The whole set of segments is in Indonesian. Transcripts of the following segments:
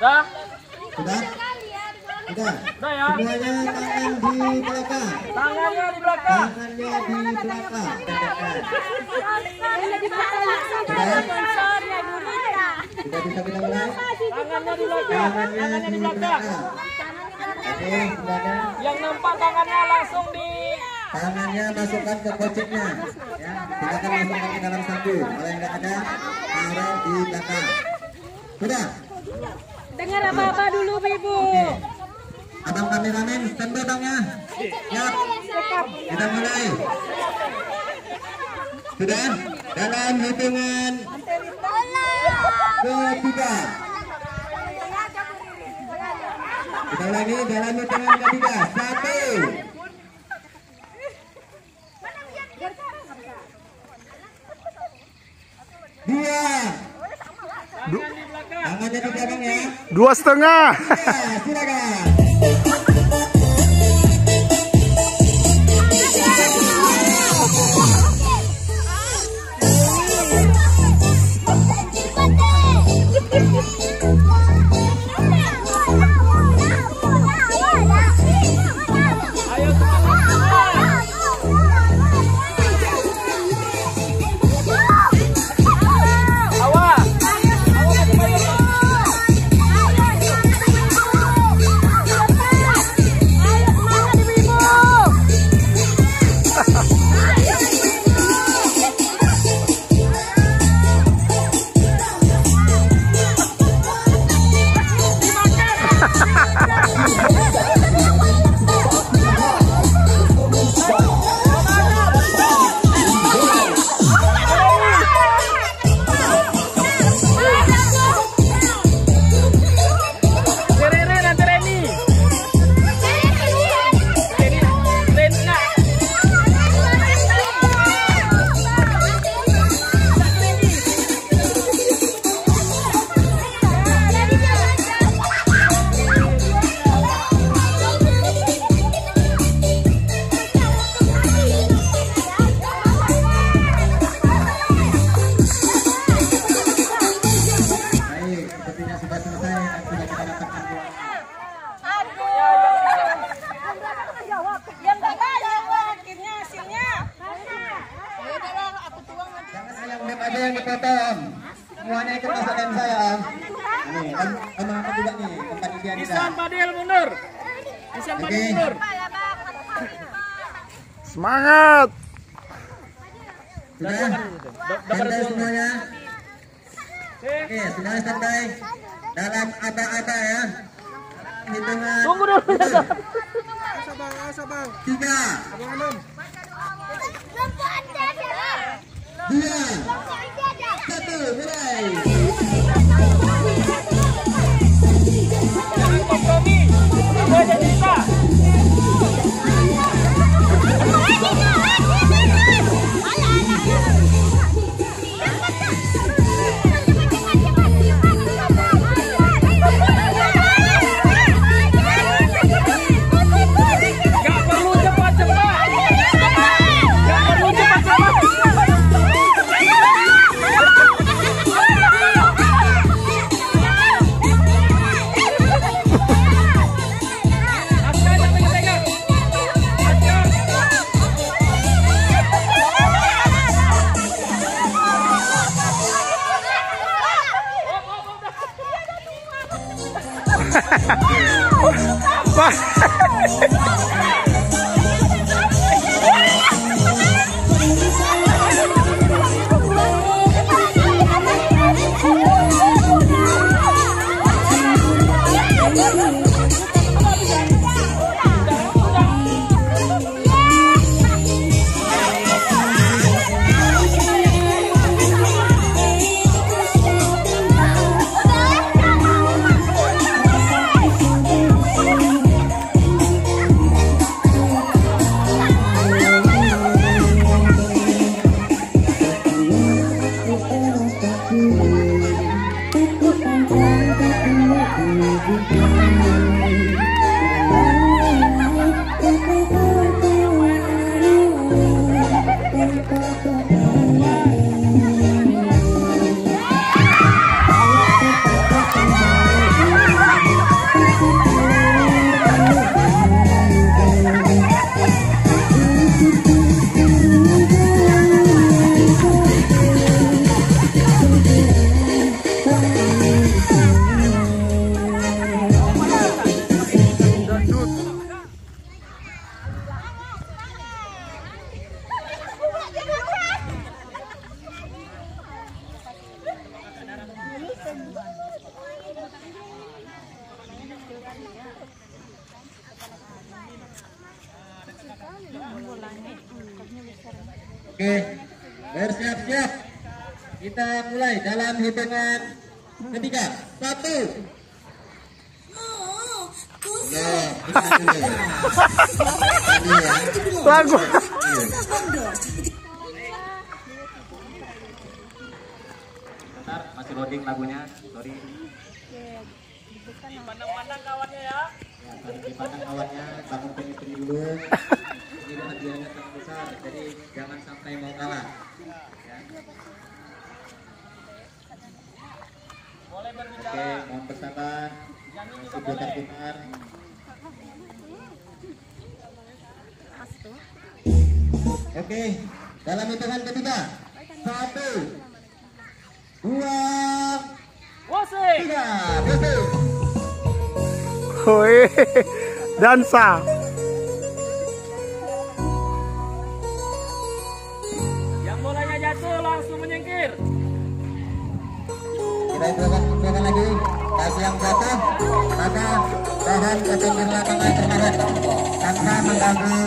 Dah. Sudah? Sudah. Udah ya. Semuanya tangan di belakang. Tangannya di belakang. Tangannya di belakang. Sudah bisa kita mulai? Tangannya di belakang. Tangannya di belakang. Oke, semuanya. Yang nampak tangannya langsung di. Tangannya masukkan ke koceknya. Ya, silakan masukkan ke dalam saku. Kalau yang nggak ada, taruh di belakang. Sudah? Dengar apa-apa dulu, Ibu. Oke. Abang kameramen, standby bang ya. Siap. Kita mulai. Sudah? Dalam hitungan ketiga. Kita lagi dalam hitungan ketiga. 1. 2. Tangannya di belakang ya. 2,5. Silakan. Ada yang dipotong, semuanya ikut masuk dan saya. Nih, sama aku juga nih, tempat dia. Isan Fadil mundur. Isan Fadil mundur. Semangat. Sudah? Standby semuanya. Oke, semuanya standby. Dalam aba-aba ya. Hitungan. Tunggu dulu. Sabar. 3. 2. 1, mulai. Jangan kompromi. Kamu aja bisa. Oke, bersiap-siap. Kita mulai dalam hitungan ketiga. 1. Ya, Lagu. Bentar, masih loading lagunya. Sorry. Pandang-pandang kawannya ya. Ya, dipandang kawannya, bangun pengen dulu. Ini hadiahnya sangat besar, jadi jangan sampai mau kalah. Ya. Boleh Oke, berbicara. mohon bersabar. Jangan juga Masih boleh. putar-putar. Oke, dalam hitungan ketiga. 1, 2, Wasik. 3. Berhenti. Woi, dansa. Yang bolanya jatuh langsung menyingkir. Kita hitungan lagi. Bagi yang jatuh, maka mohon ke pinggir lapangan terhadap tanpa mengganggu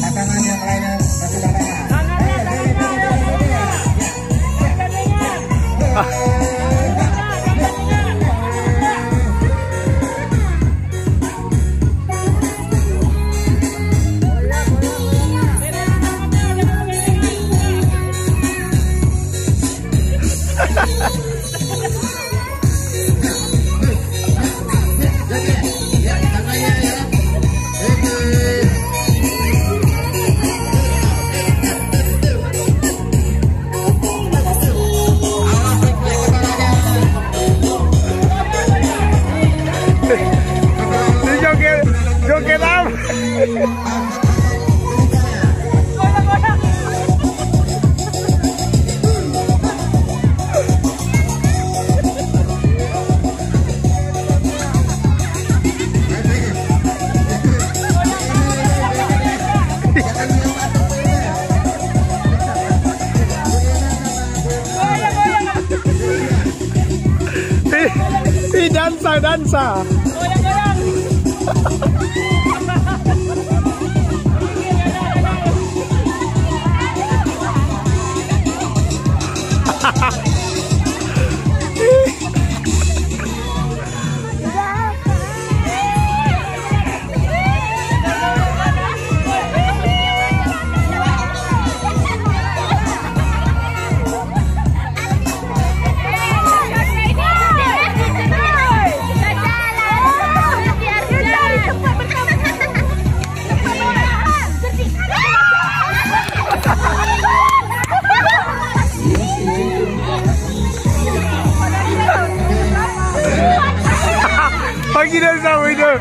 lapangan yang lainnya. Bagi lapangan. Joget apa? Dansa. Pagi dansa itu.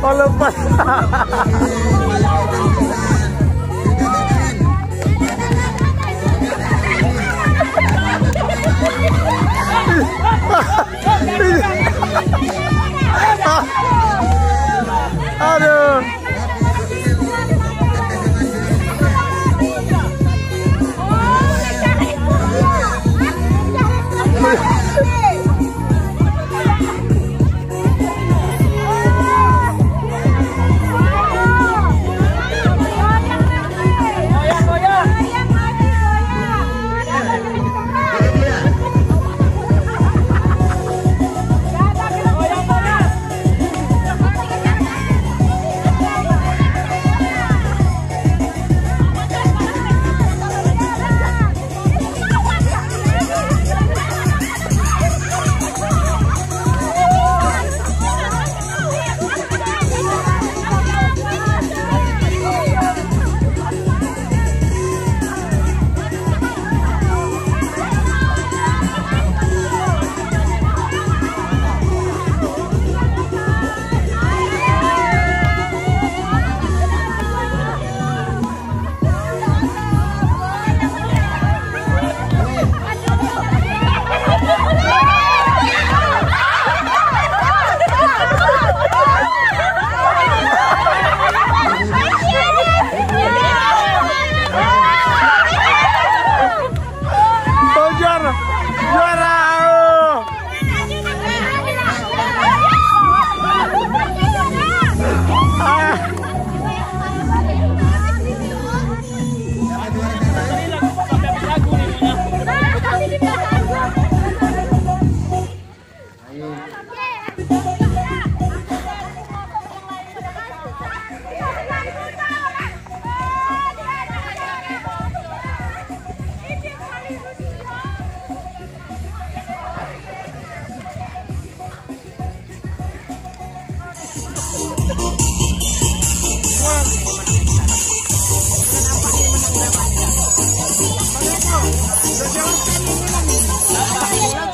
Oh, lepas. Aduh.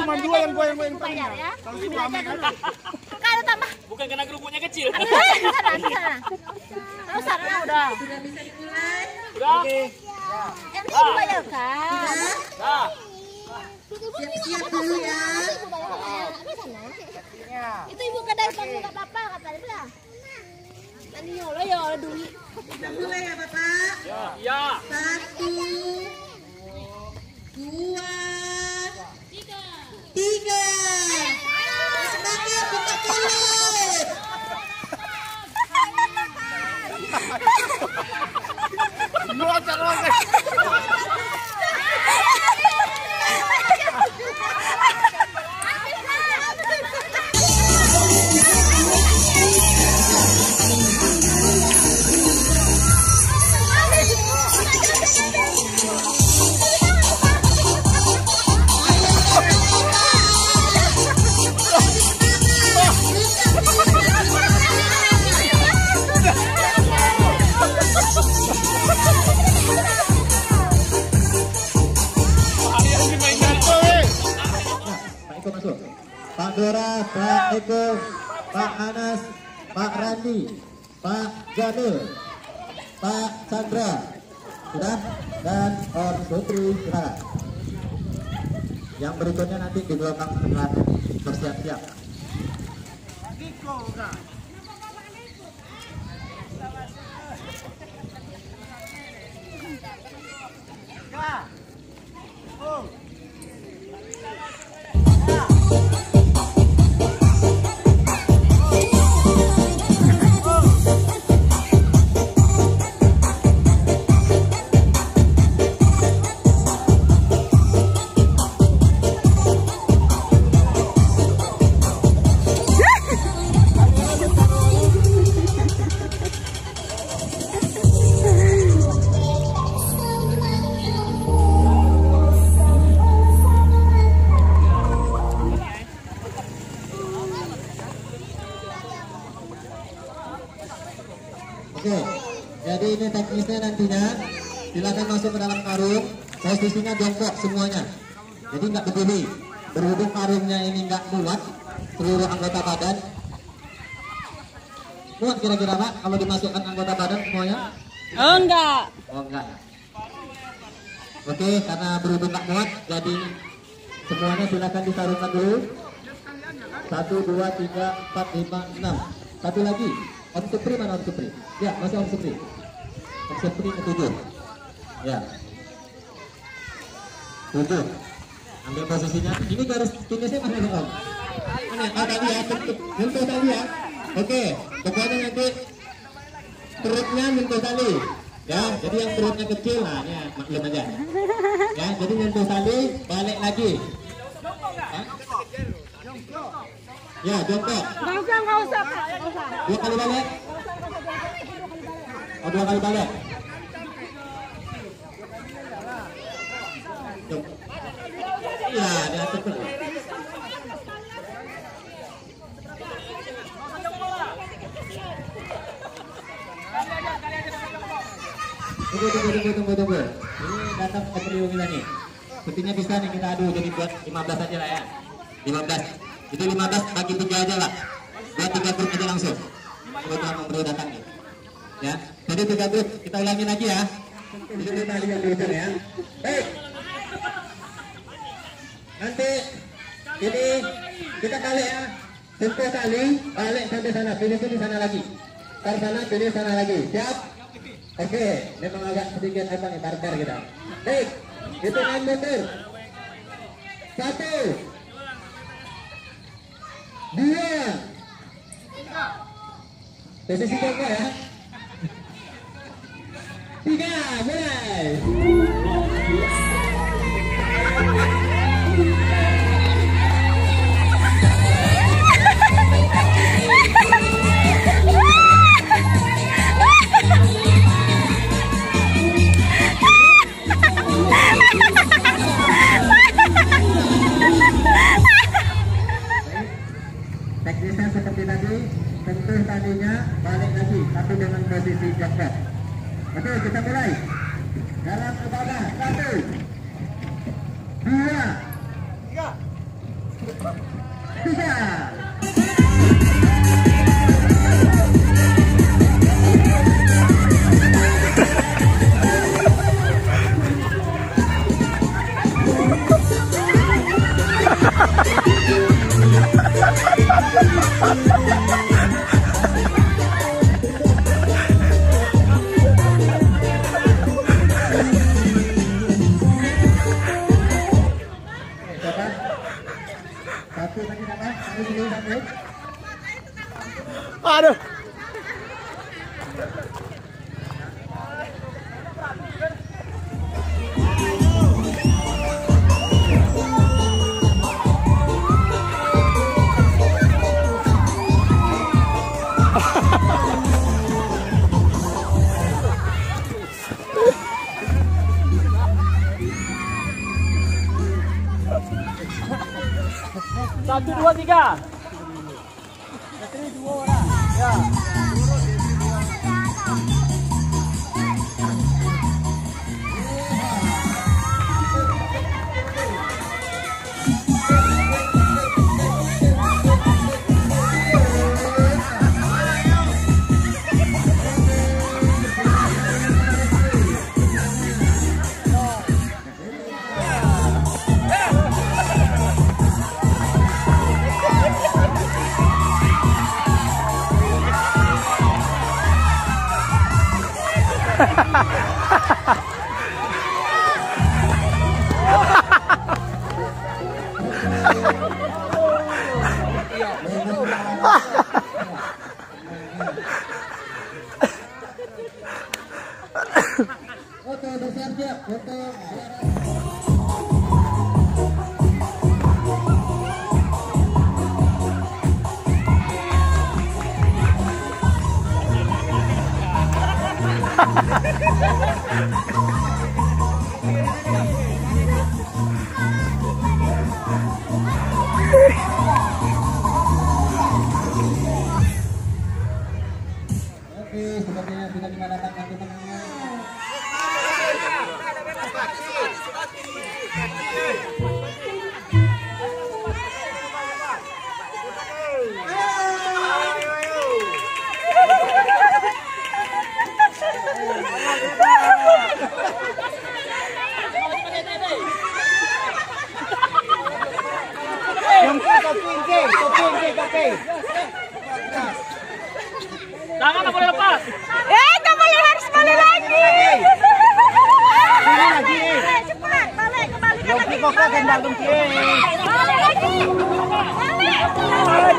Cuma dua yang goyang-goyang Bayar ya. Belajar dulu. Kalau tambah. Bukan karena kerupuknya kecil. Terus sana udah. Sudah bisa dimulai. Udah. Yang ini ibu bayarkan. Dah. Siap-siap dulu ya. Itu ibu ke depan nggak apa-apa kata dia. Tadi nyolo ya ada duit. Kita mulai ya Bapak. Iya. 1, 2, 3. Semangat buka mulut. Pak Eko masuk. Pak Dora, Pak Eko, Pak Anas, Pak Randi, Pak Jamil, Pak Chandra, sudah, dan Om Sutri sudah. Yang berikutnya nanti di belakang sebelah bersiap-siap. Oke, jadi ini teknisnya nantinya silakan masuk ke dalam karung, posisinya jongkok semuanya. Jadi nggak berdiri. Berhubung karungnya ini nggak muat seluruh anggota badan. Muat kira-kira Pak kalau dimasukkan anggota badan semuanya? Oh enggak. Oh enggak. Oke, karena berhubung nggak muat, jadi semuanya silakan disarungkan dulu. 1, 2, 3, 4, 5, 6. Satu lagi. Om Supri mana Om Supri? Ya, masih Om Supri. Om Supri ke-7. Ya. 7. Ambil posisinya. Ini garis finishnya mana nih Om? Mana? Oh tadi ya, nyentuh tadi ya. Oke, pokoknya nanti perutnya nyentuh tali. Ya, jadi yang perutnya kecil, nah ini maklum aja. Ya, jadi nyentuh tali, balik lagi. Ya, jongkok. Enggak usah. 2 kali balik. Oh, 2 kali balik. Iya, dia cepet. Tunggu. Ini datang ke trio kita nih. Sepertinya bisa nih kita adu, jadi buat 15 aja lah ya. 15. Itu 15 bagi 3 aja lah. Buat 3 grup aja langsung. Kebetulan Om Bro datang nih. Ya, jadi 3 grup. Kita ulangi lagi ya. Jadi tadi yang berusaha ya. Baik. Nanti ini kita balik ya. Sentuh tali, balik sampai sana. Finish di sana lagi. Tar sana, finish sana lagi. Siap? Oke, memang agak sedikit apa nih barbar kita. Baik, itu 6 meter. 1, 2, posisi jongkok ya. 3, mulai. teknisnya seperti tadi, sentuh tadinya balik lagi, tapi dengan posisi jongkok. Oke, kita mulai. Dalam kepada 1, 2, 3. Satu lagi dapat, satu dulu dapat. Aduh. Satu, dua, tiga. Ya. Oke, bersiap-siap untuk Oke, sepertinya sudah dinyatakan satu pemenangnya. Tangan tak boleh lepas. Tak boleh, harus balik lagi. Lagi. Cepat, balik, kembalikan lagi. Kok kan dalam Balik lagi. Balik.